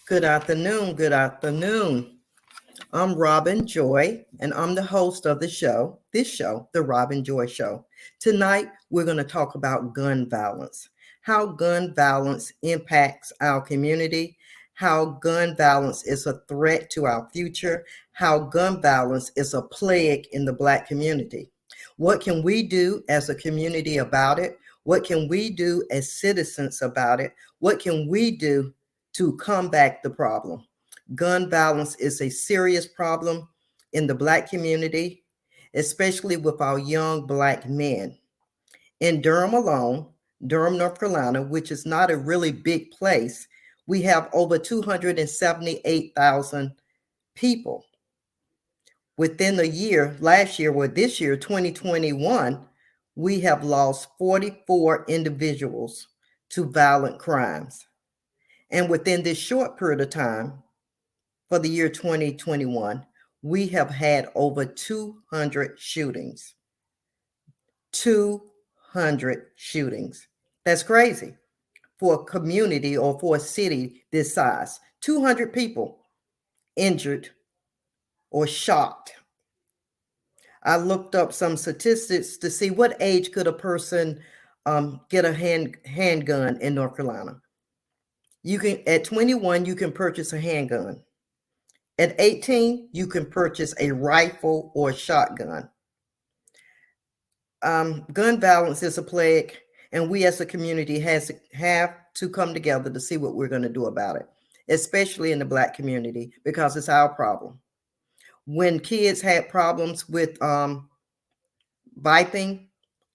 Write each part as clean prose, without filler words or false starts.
Good afternoon. Good afternoon. I'm Robin Joy, and I'm the host of the Robin Joy Show. Tonight, we're going to talk about gun violence, how gun violence impacts our community, how gun violence is a threat to our future, how gun violence is a plague in the Black community. What can we do as a community about it? What can we do as citizens about it? What can we do to combat the problem? Gun violence is a serious problem in the Black community, especially with our young Black men. In Durham alone, Durham, North Carolina, which is not a really big place, we have over 278,000 people. Within the year, this year, 2021, we have lost 44 individuals to violent crimes. And within this short period of time, for the year 2021, we have had over 200 shootings. 200 shootings. That's crazy for a community or for a city this size. 200 people injured or shot. I looked up some statistics to see what age could a person get a handgun in North Carolina. At 21, you can purchase a handgun. At 18, you can purchase a rifle or a shotgun. Gun violence is a plague, and we as a community have to come together to see what we're going to do about it, especially in the Black community, because it's our problem. When kids had problems with vaping,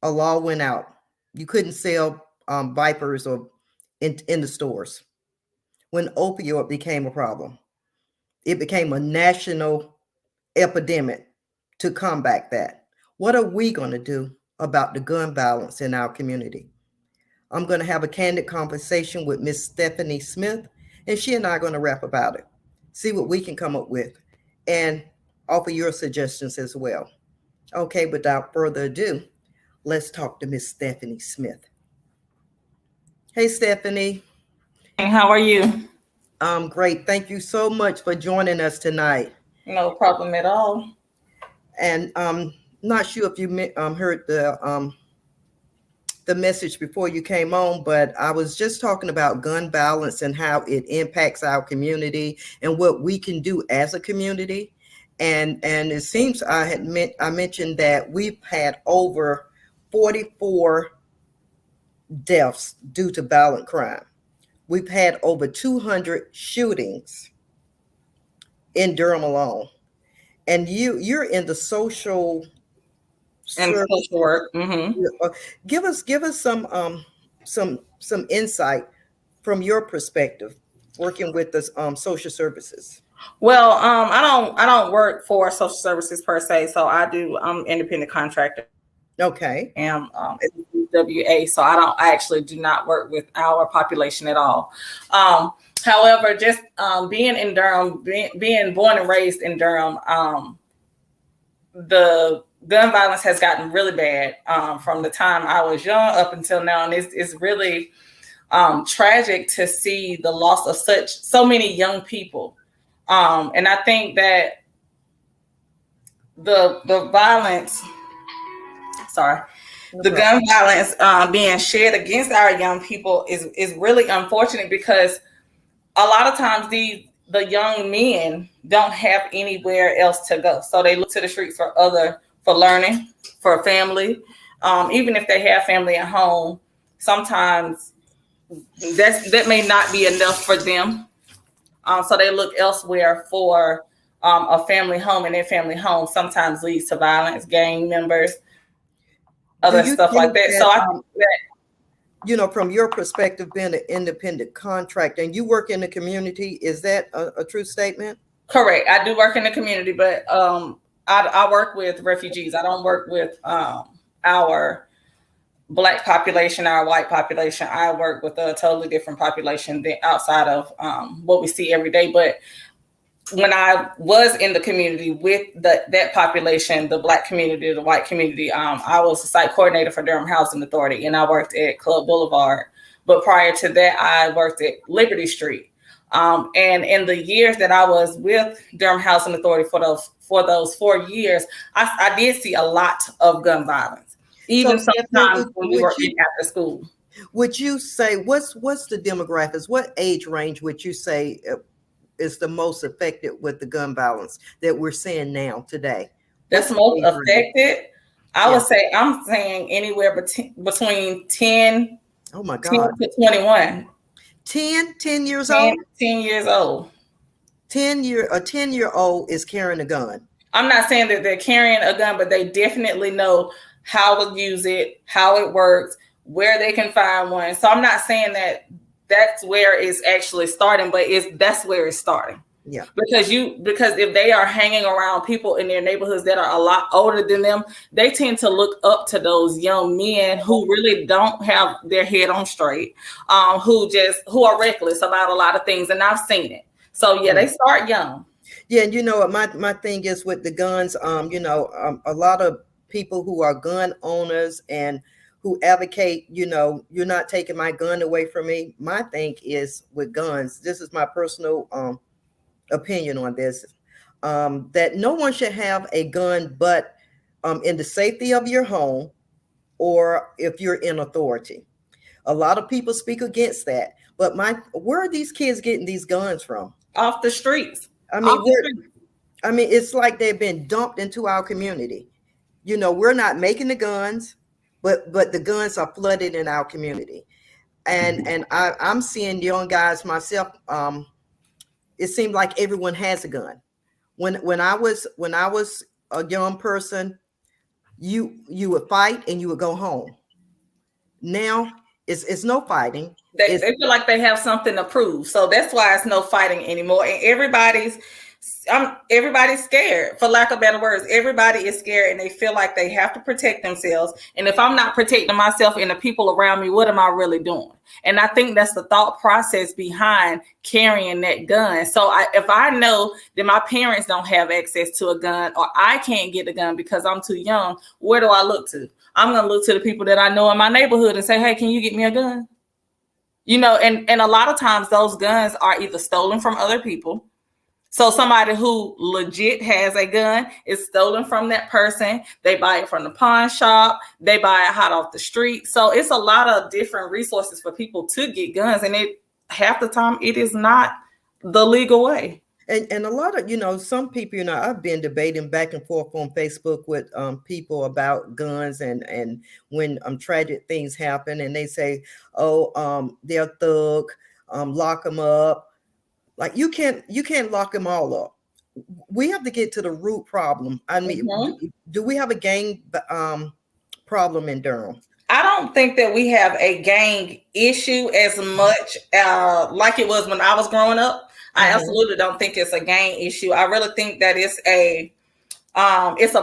a law went out. You couldn't sell vipers or in the stores. When opioid became a problem, it became a national epidemic to combat that. What are we going to do about the gun violence in our community? I'm going to have a candid conversation with Miss Stephanie Smith, and she and I are going to rap about it, see what we can come up with, and offer your suggestions as well. Okay, without further ado, let's talk to Miss Stephanie Smith. Hey, Stephanie. How are you? Great. Thank you so much for joining us tonight. No problem at all. And not sure if you heard the message before you came on, but I was just talking about gun violence and how it impacts our community and what we can do as a community. And it seems I mentioned that we've had over 44 deaths due to violent crime. We've had over 200 shootings in Durham alone. And you're in the social work. Mm-hmm. Give us some insight from your perspective working with the social services. Well, I don't work for social services per se, so I'm independent contractor. Okay. And WA, so I actually do not work with our population at all. However, just being in Durham, being born and raised in Durham, the gun violence has gotten really bad from the time I was young up until now, and it's really tragic to see the loss of so many young people. And I think that the violence, the gun violence being shared against our young people is really unfortunate, because a lot of times the young men don't have anywhere else to go, so they look to the streets for learning, for family. Even if they have family at home, sometimes that may not be enough for them. So they look elsewhere for a family home, and their family home sometimes leads to violence, gang members, other stuff like that. So I think that, from your perspective, being an independent contractor and you work in the community, is that a true statement? Correct. I do work in the community, but I work with refugees. I don't work with our Black population, our white population. I work with a totally different population than outside of what we see every day. But when I was in the community with that population, the Black community, the white community, I was a site coordinator for Durham Housing Authority, and I worked at Club Boulevard. But prior to that, I worked at Liberty Street. And in the years that I was with Durham Housing Authority for those 4 years, I did see a lot of gun violence, even So, sometimes when we were in after school. Would you say what's the demographics? What age range would you say is the most affected with the gun violence that we're seeing now today? That's most affected. I would say I'm saying anywhere between 10. Oh my God. 10 to 21. 10 years old? 10 years old. A 10-year-old is carrying a gun. I'm not saying that they're carrying a gun, but they definitely know how to use it, how it works, where they can find one. So I'm not saying that that's where it's actually starting, but that's where it's starting. Yeah. Because if they are hanging around people in their neighborhoods that are a lot older than them, they tend to look up to those young men who really don't have their head on straight, who are reckless about a lot of things. And I've seen it. So yeah, they start young. Yeah, and you know what my thing is with the guns, a lot of people who are gun owners and who advocate, you're not taking my gun away from me. My thing is with guns, this is my personal opinion on this, that no one should have a gun but in the safety of your home or if you're in authority. A lot of people speak against that, but where are these kids getting these guns from? Off the streets. I mean, it's like they've been dumped into our community. We're not making the guns, but the guns are flooded in our community, and I'm seeing young guys myself. It seemed like everyone has a gun. When I was a young person, you would fight and you would go home. Now it's no fighting. They feel like they have something to prove, so that's why it's no fighting anymore. And everybody's scared, for lack of better words. Everybody is scared, and they feel like they have to protect themselves. And if I'm not protecting myself and the people around me, what am I really doing? And I think that's the thought process behind carrying that gun. So if I know that my parents don't have access to a gun, or I can't get a gun because I'm too young, where do I look to? I'm going to look to the people that I know in my neighborhood and say, hey, can you get me a gun? And a lot of times those guns are either stolen from other people. So somebody who legit has a gun is stolen from that person. They buy it from the pawn shop. They buy it hot off the street. So it's a lot of different resources for people to get guns. And half the time it is not the legal way. And a lot of, some people, I've been debating back and forth on Facebook with people about guns and when tragic things happen and they say, they're a thug, lock them up. Like you can't lock them all up. We have to get to the root problem. I mean, do we have a gang problem in Durham? I don't think that we have a gang issue as much like it was when I was growing up. I absolutely don't think it's a gang issue. I really think that it's a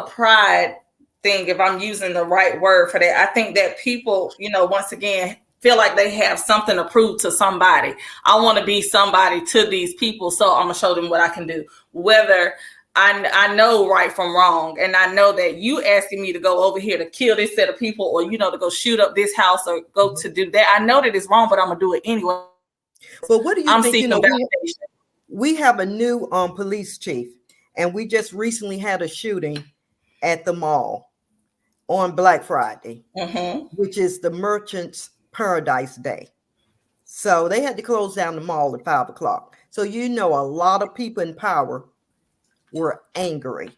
pride thing, if I'm using the right word for that. I think that people, once again, feel like they have something to prove to somebody. I want to be somebody to these people, so I'm gonna show them what I can do. Whether I know right from wrong, and I know that you asking me to go over here to kill this set of people, or to go shoot up this house or go to do that. I know that it's wrong, but I'm gonna do it anyway. But what do you I'm think? Seeking validation. We have a new police chief, and we just recently had a shooting at the mall on Black Friday, which is the Merchants Paradise Day. So they had to close down the mall at 5:00. So a lot of people in power were angry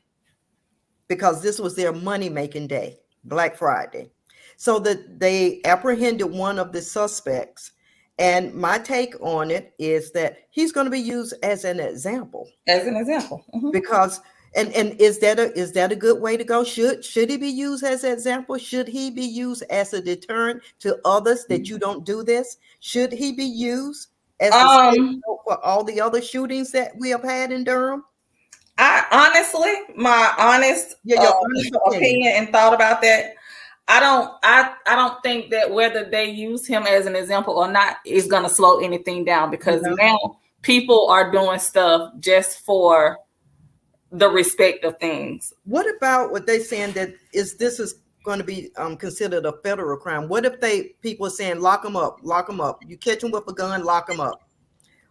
because this was their money-making day, Black Friday. So that they apprehended one of the suspects. And my take on it is that he's going to be used as an example. Because and is that a good way to go? Should he be used as an example? Should he be used as a deterrent to others that you don't do this? Should he be used as a scapegoat for all the other shootings that we have had in Durham? My honest opinion and thought about that. I don't think that whether they use him as an example or not is going to slow anything down, because now people are doing stuff just for the respect of things. What about what they saying that this is going to be considered a federal crime? What if people are saying lock them up? You catch them with a gun, lock them up.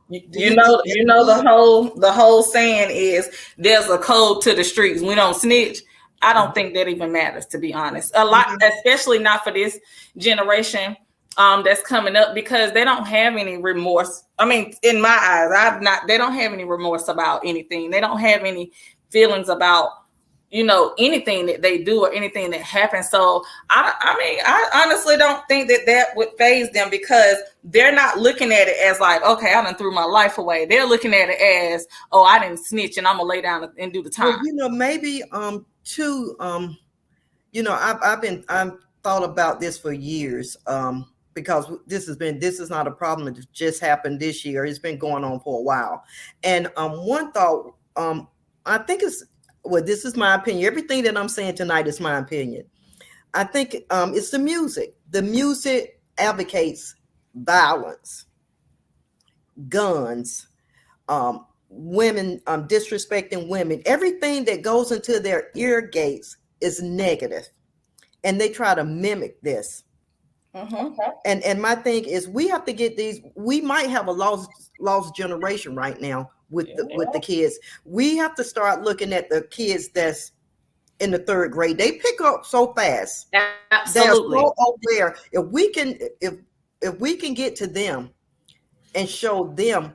You know the whole saying is there's a code to the streets. We don't snitch. I don't think that even matters, to be honest. A lot, especially not for this generation that's coming up, because they don't have any remorse. I mean, in my eyes, they don't have any remorse about anything. They don't have any feelings about, anything that they do or anything that happens. So I honestly don't think that would phase them, because they're not looking at it as like, okay, I done threw my life away. They're looking at it as, oh, I didn't snitch and I'm gonna lay down and do the time. Well, maybe too, I've thought about this for years, because this is not a problem that just happened this year. It's been going on for a while. And one thought, I think this is my opinion. Everything that I'm saying tonight is my opinion. I think it's the music. The music advocates violence, guns, women, disrespecting women. Everything that goes into their ear gates is negative, and they try to mimic this. And my thing is, we have to get these. We might have a lost generation right now with the kids. We have to start looking at the kids that's in the third grade. They pick up so fast. Absolutely. They're so aware. If we can get to them and show them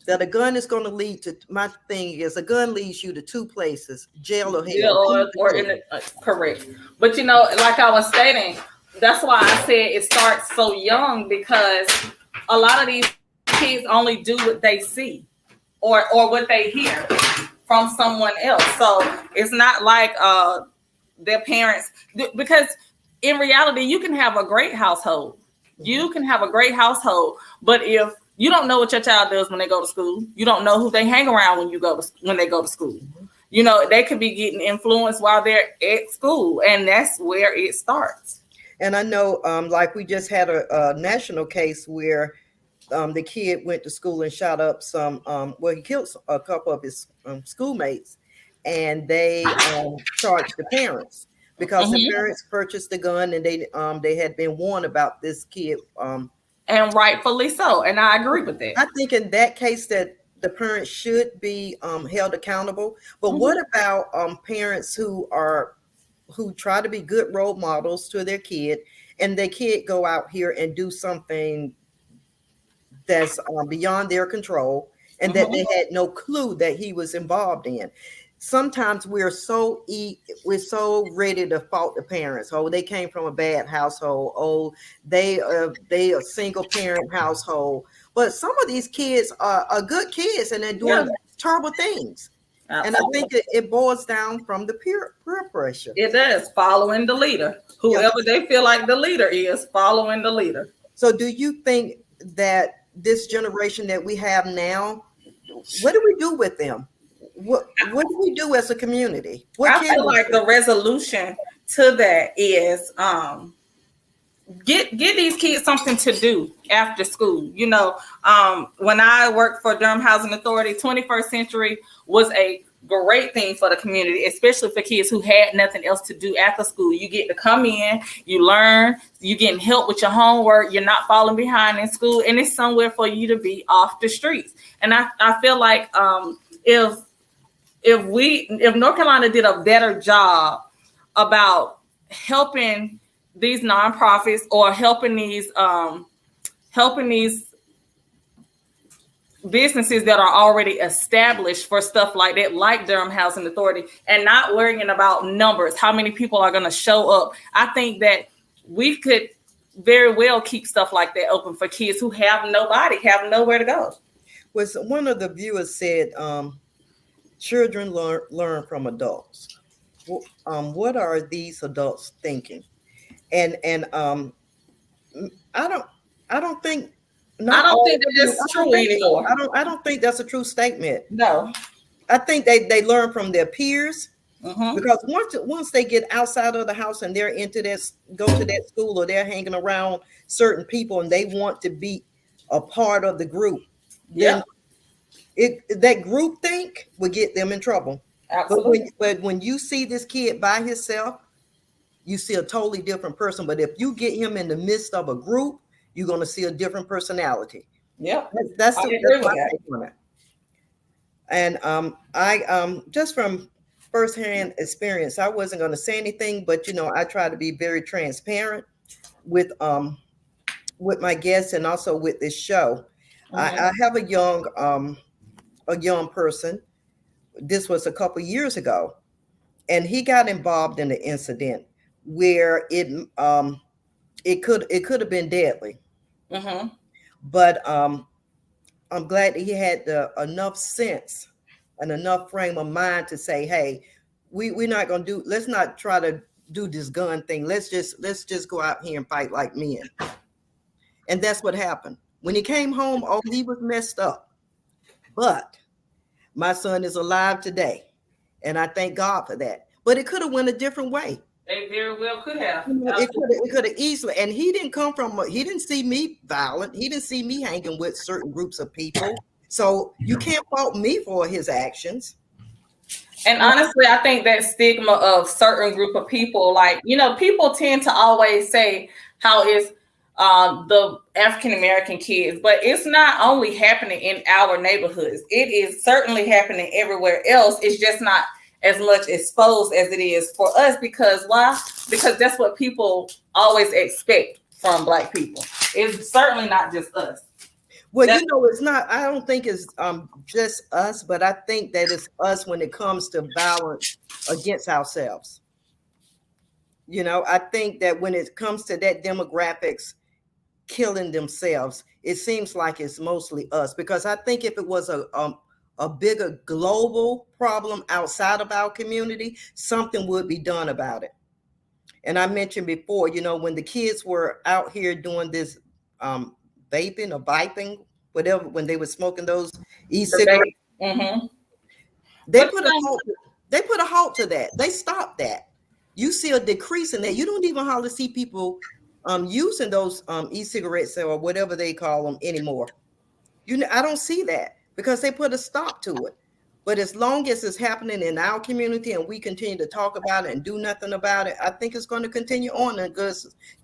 that a gun is going to lead to, my thing is, a gun leads you to two places: jail or hell. Correct. But like I was stating, that's why I said it starts so young, because a lot of these kids only do what they see or what they hear from someone else. So it's not like their parents, because in reality, you can have a great household. You can have a great household, but if you don't know what your child does when they go to school, you don't know who they hang around when they go to school. They could be getting influenced while they're at school, and that's where it starts. And I know, like we just had a national case where the kid went to school and shot up he killed a couple of his schoolmates, and they charged the parents because the parents purchased the gun, and they had been warned about this kid. And rightfully so. And I agree with that. I think in that case that the parents should be held accountable. But what about parents who try to be good role models to their kid, and their kid go out here and do something that's beyond their control, and that they had no clue that he was involved in? Sometimes we're so ready to fault the parents. Oh, they came from a bad household. Oh, they a single parent household. But some of these kids are good kids, and they're doing terrible things. Absolutely. And I think it boils down from the peer pressure. It does, following the leader. Whoever they feel like the leader is, following the leader. So do you think that this generation that we have now, what do we do with them? What do we do as a community? I feel like the resolution to that is get these kids something to do after school. When I worked for Durham Housing Authority, 21st Century was a great thing for the community, especially for kids who had nothing else to do after school. You get to come in, you learn, you getting help with your homework, you're not falling behind in school, and it's somewhere for you to be off the streets. And I feel like if North Carolina did a better job about helping these nonprofits or helping these businesses that are already established for stuff like that, like Durham Housing Authority, and not worrying about numbers, how many people are going to show up, I think that we could very well keep stuff like that open for kids who have nowhere to go. Was one of the viewers said, children learn from adults. What are these adults thinking? And I don't think that that's true anymore. I don't think that's a true statement. No, I think they learn from their peers, because once they get outside of the house and they're go to that school, or they're hanging around certain people and they want to be a part of the group, then that group think will get them in trouble. Absolutely. But when you see this kid by himself, you see a totally different person. But if you get him in the midst of a group, you're going to see a different personality. Yep. That's I agree that's with my that. take on it. And I just from firsthand experience, I wasn't going to say anything, but I try to be very transparent with with my guests and also with this show. I have a young person. This was a couple years ago, and he got involved in an incident where it could have been deadly. Mm-hmm. But I'm glad that he had the enough sense and enough frame of mind to say, "Hey, we're not gonna do. Let's not try to do this gun thing. Let's just go out here and fight like men." And that's what happened. When he came home, oh, he was messed up. But my son is alive today, and I thank God for that. But it could have went a different way. They very well could have. It could have easily, and he didn't come from. He didn't see me violent. He didn't see me hanging with certain groups of people. So you can't fault me for his actions. And honestly, I think that stigma of certain group of people, like, people tend to always say how it's the African American kids, but it's not only happening in our neighborhoods. It is certainly happening everywhere else. It's just not as much exposed as it is for us. Because why? Because that's what people always expect from Black people. It's certainly not just us. Well, it's not. I don't think it's just us, but I think that it's us when it comes to violence against ourselves. I think that when it comes to that demographics killing themselves, it seems like it's mostly us. Because I think if it was a bigger global problem outside of our community, something would be done about it. And I mentioned before, when the kids were out here doing this vaping or viping, whatever, when they were smoking those e-cigarettes, Mm-hmm. they put a halt to that. They stopped that. You see a decrease in that. You don't even hardly see people using those e-cigarettes or whatever they call them anymore. I don't see that because they put a stop to it. But as long as it's happening in our community and we continue to talk about it and do nothing about it, I think it's going to continue on, and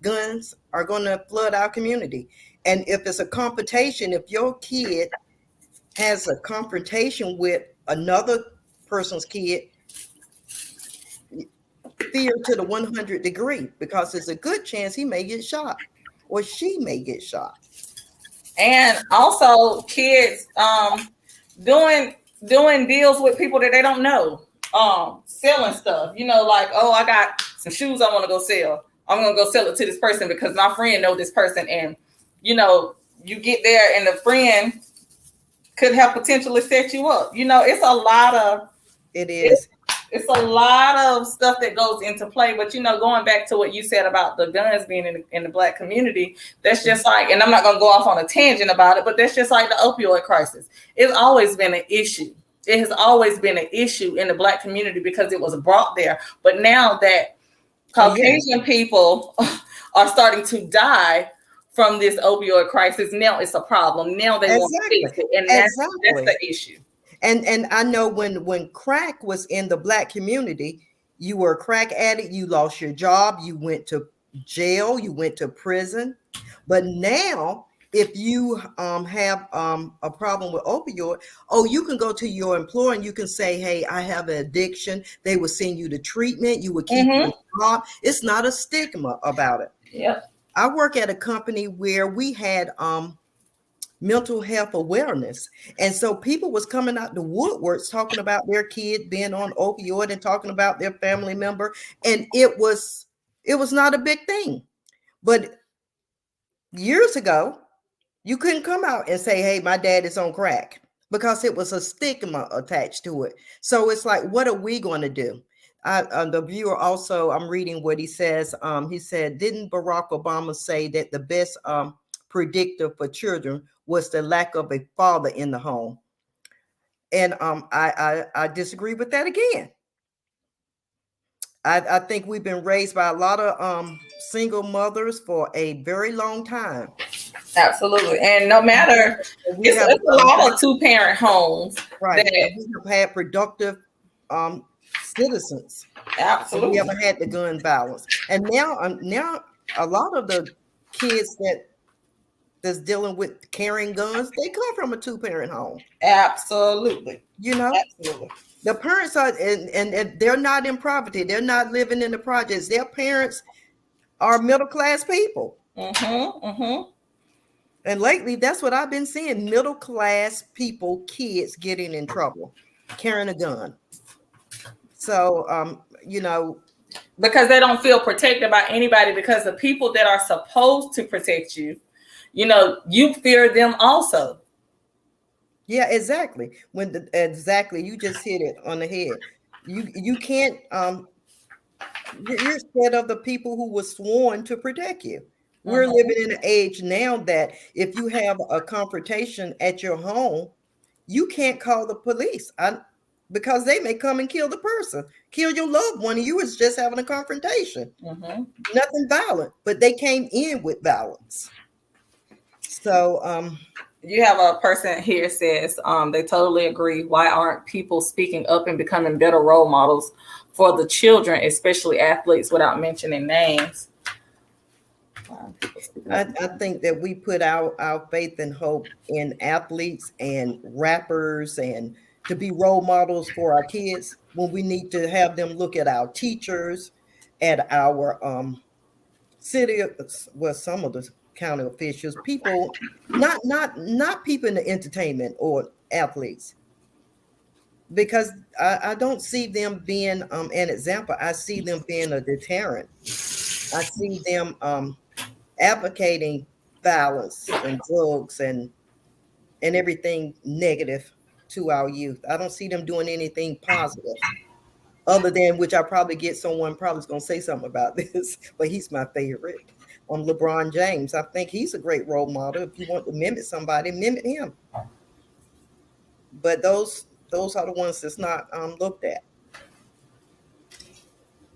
guns are going to flood our community. And if it's a confrontation, if your kid has a confrontation with another person's kid, fear to the 100 degree, because there's a good chance he may get shot or she may get shot. And also kids doing deals with people that they don't know, selling stuff, like, oh, I got some shoes I want to go sell. I'm going to go sell it to this person because my friend knows this person. And, you get there and the friend could have potentially set you up. It's a lot of, it's a lot of stuff that goes into play. But, going back to what you said about the guns being in the Black community, that's just like, and I'm not going to go off on a tangent about it, but that's just like the opioid crisis. It's always been an issue. It has always been an issue in the Black community because it was brought there. But now that Caucasian people are starting to die from this opioid crisis, now it's a problem. Now they want to fix it. And that's the issue. And I know when crack was in the Black community, you were a crack addict, you lost your job, you went to jail, you went to prison. But now, if you have a problem with opioid, you can go to your employer and you can say, hey, I have an addiction. They will send you to treatment. You will keep your job. It's not a stigma about it. Yeah. I work at a company where we had mental health awareness. And so people was coming out the woodworks talking about their kid being on opioid and talking about their family member. And it was not a big thing. But years ago, you couldn't come out and say, hey, my dad is on crack, because it was a stigma attached to it. So it's like, what are we going to do? The viewer also, I'm reading what he says. He said, didn't Barack Obama say that the best predictor for children was the lack of a father in the home? And I disagree with that again. I think we've been raised by a lot of single mothers for a very long time. Absolutely. And no matter, it's a lot of two-parent homes. Right. We have had productive citizens. Absolutely. We haven't had the gun violence. And now a lot of the kids that's dealing with carrying guns, they come from a two-parent home. Absolutely. You know, Absolutely. the parents are, and they're not in poverty. They're not living in the projects. Their parents are middle-class people. And lately, that's what I've been seeing: middle-class people, kids getting in trouble, carrying a gun. So, you know, because they don't feel protected by anybody, because the people that are supposed to protect you, you know, you fear them also. Yeah, exactly. Exactly, you just hit it on the head. You can't you're scared of the people who were sworn to protect you. We're living in an age now that if you have a confrontation at your home, you can't call the police because they may come and kill the person, kill your loved one, and you was just having a confrontation. Nothing violent, but they came in with violence. So you have a person here says they totally agree. Why aren't people speaking up and becoming better role models for the children, especially athletes, without mentioning names? I think that we put our faith and hope in athletes and rappers and to be role models for our kids, when we need to have them look at our teachers, at our city, well, some of the county officials, people, not people in the entertainment or athletes, because I don't see them being an example. I see them being a deterrent. I see them advocating violence and drugs and everything negative to our youth. I don't see them doing anything positive, other than, which I probably get someone probably going to say something about this, but he's my favorite. LeBron James. I think he's a great role model. If you want to mimic somebody, mimic him. But those are the ones that's not looked at.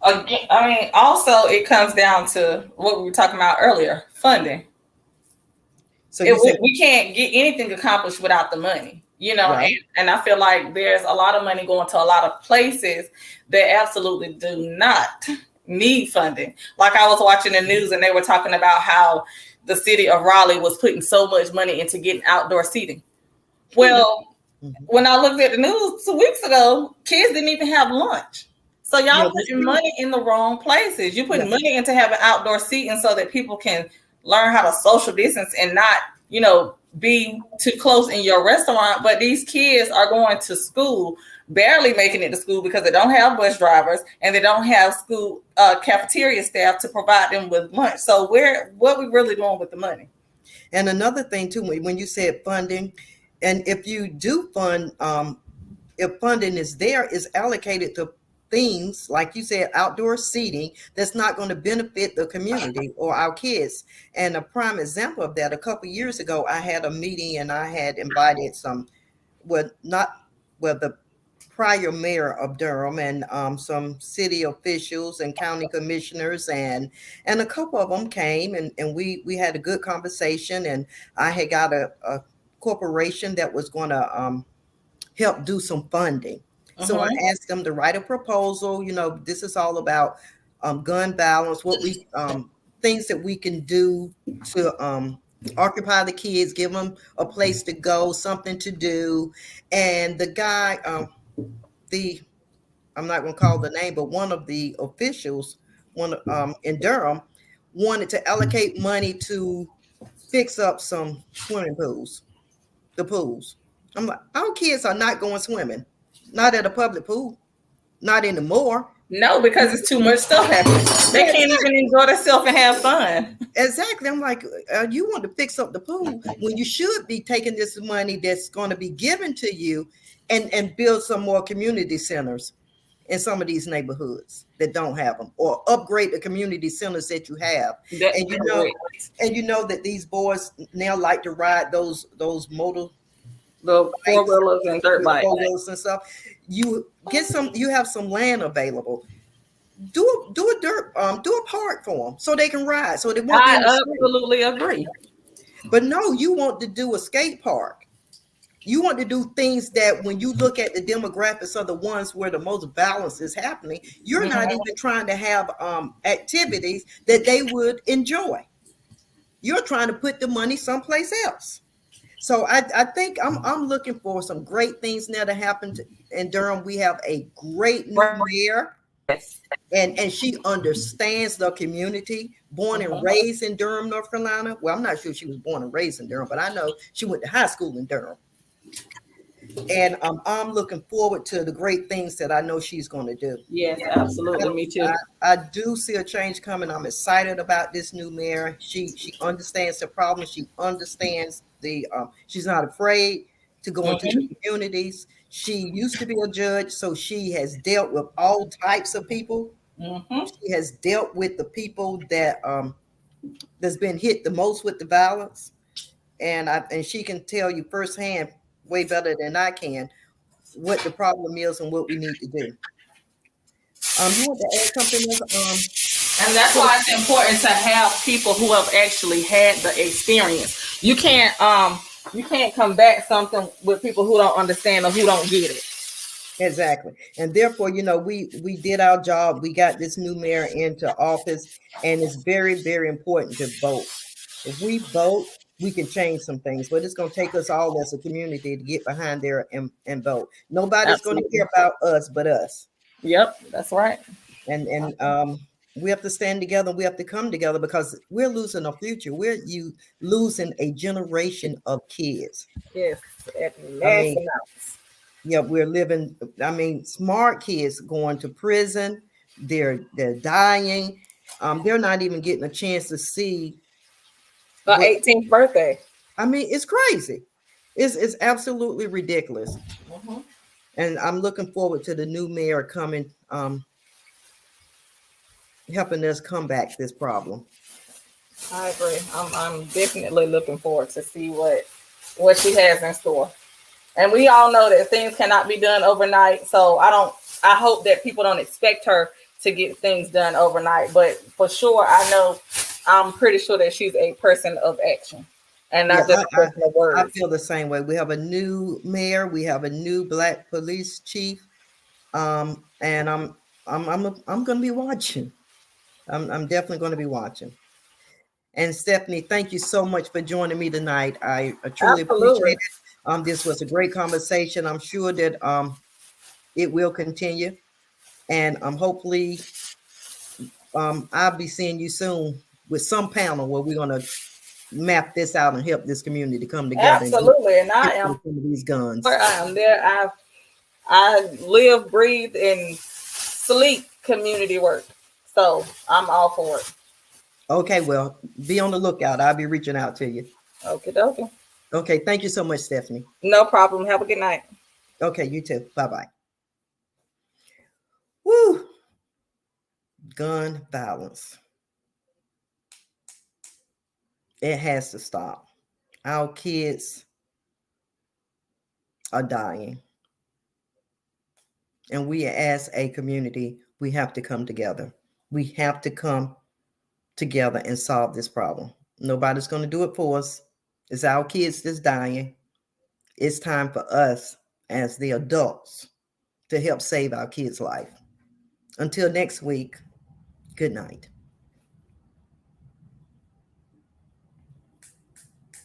Again, I mean, also it comes down to what we were talking about earlier: funding. So we can't get anything accomplished without the money, you know. Right. And I feel like there's a lot of money going to a lot of places that absolutely do not need funding. Like, I was watching the news and they were talking about how the city of Raleigh was putting so much money into getting outdoor seating. Well, when I looked at the news 2 weeks ago, kids didn't even have lunch. So y'all putting money in the wrong places. You're putting money into having outdoor seating so that people can learn how to social distance and not, you know, be too close in your restaurant. But these kids are going to school, barely making it to school because they don't have bus drivers and they don't have school cafeteria staff to provide them with lunch. So what we really doing with the money? And another thing too, when you said funding, and if you do fund, if funding is there, is allocated to things like you said, outdoor seating, that's not going to benefit the community or our kids. And a prime example of that, a couple of years ago, I had a meeting and I had invited the prior mayor of Durham and some city officials and county commissioners, and a couple of them came and we had a good conversation, and I had got a corporation that was going to help do some funding. So I asked them to write a proposal. You know, this is all about gun violence, what we things that we can do to occupy the kids, give them a place to go, something to do. And the guy, I'm not going to call the name, but one of the officials, in Durham, wanted to allocate money to fix up some swimming pools, the pools. I'm like, our kids are not going swimming. Not at a public pool, not anymore. No, because it's too much stuff happening. They can't even enjoy themselves and have fun. Exactly. I'm like, you want to fix up the pool when you should be taking this money that's going to be given to you and build some more community centers in some of these neighborhoods that don't have them, or upgrade the community centers that you have. And you know that these boys now like to ride those motor, the four-wheelers and dirt bikes and stuff. You have some land available. Do a park for them so they can ride. So they won't. I absolutely agree. But no, you want to do a skate park. You want to do things that when you look at the demographics of the ones where the most violence is happening, you're not even trying to have activities that they would enjoy. you're trying to put the money someplace else. So I think I'm looking for some great things now to happen in Durham. We have a great new mayor, Yes. and she understands the community. Born and raised in Durham, North Carolina. Well, I'm not sure she was born and raised in Durham, but I know she went to high school in Durham. And I'm looking forward to the great things that I know she's going to do. Yes, absolutely. Me too. I do see a change coming. I'm excited about this new mayor. She understands the problem. She understands the. She's not afraid to go into the communities. She used to be a judge, so she has dealt with all types of people. She has dealt with the people that that's been hit the most with the violence, and she can tell you firsthand, way better than I can, what the problem is and what we need to do. You want to add something else? And that's why it's important to have people who have actually had the experience. You can't combat something with people who don't understand or who don't get it. Exactly. And therefore, we did our job. We got this new mayor into office, and it's very, very important to vote. If we vote, we can change some things, but it's going to take us all as a community to get behind there and vote. Nobody's going to care about us but us. Yep, that's right. And we have to stand together. We have to come together because we're losing a future. We're losing a generation of kids. Yes, amounts. Yeah, we're living. I mean, smart kids going to prison. They're dying. They're not even getting a chance to see the 18th birthday. I mean, it's crazy. It's absolutely ridiculous. And I'm looking forward to the new mayor coming, helping us combat this problem. I agree. I'm definitely looking forward to see what she has in store. And we all know that things cannot be done overnight. So I hope that people don't expect her to get things done overnight. But for sure, I'm pretty sure that she's a person of action and not just a person of words. I feel the same way. We have a new mayor. We have a new Black police chief. And I'm going to be watching. I'm definitely going to be watching. And Stephanie, thank you so much for joining me tonight. I truly appreciate it. This was a great conversation. I'm sure that it will continue, and hopefully I'll be seeing you soon with some panel where we're going to map this out and help this community come together. Absolutely, and I am some of these guns. I am there. I live, breathe, and sleep community work, so I'm all for it. Okay, well, be on the lookout. I'll be reaching out to you. Okay. Okay, thank you so much, Stephanie. No problem. Have a good night. Okay, you too. Bye-bye. Woo! Gun violence. It has to stop. Our kids are dying. And we as a community, we have to come together. We have to come together and solve this problem. Nobody's going to do it for us. It's our kids that's dying. It's time for us as the adults to help save our kids' life. Until next week, good night.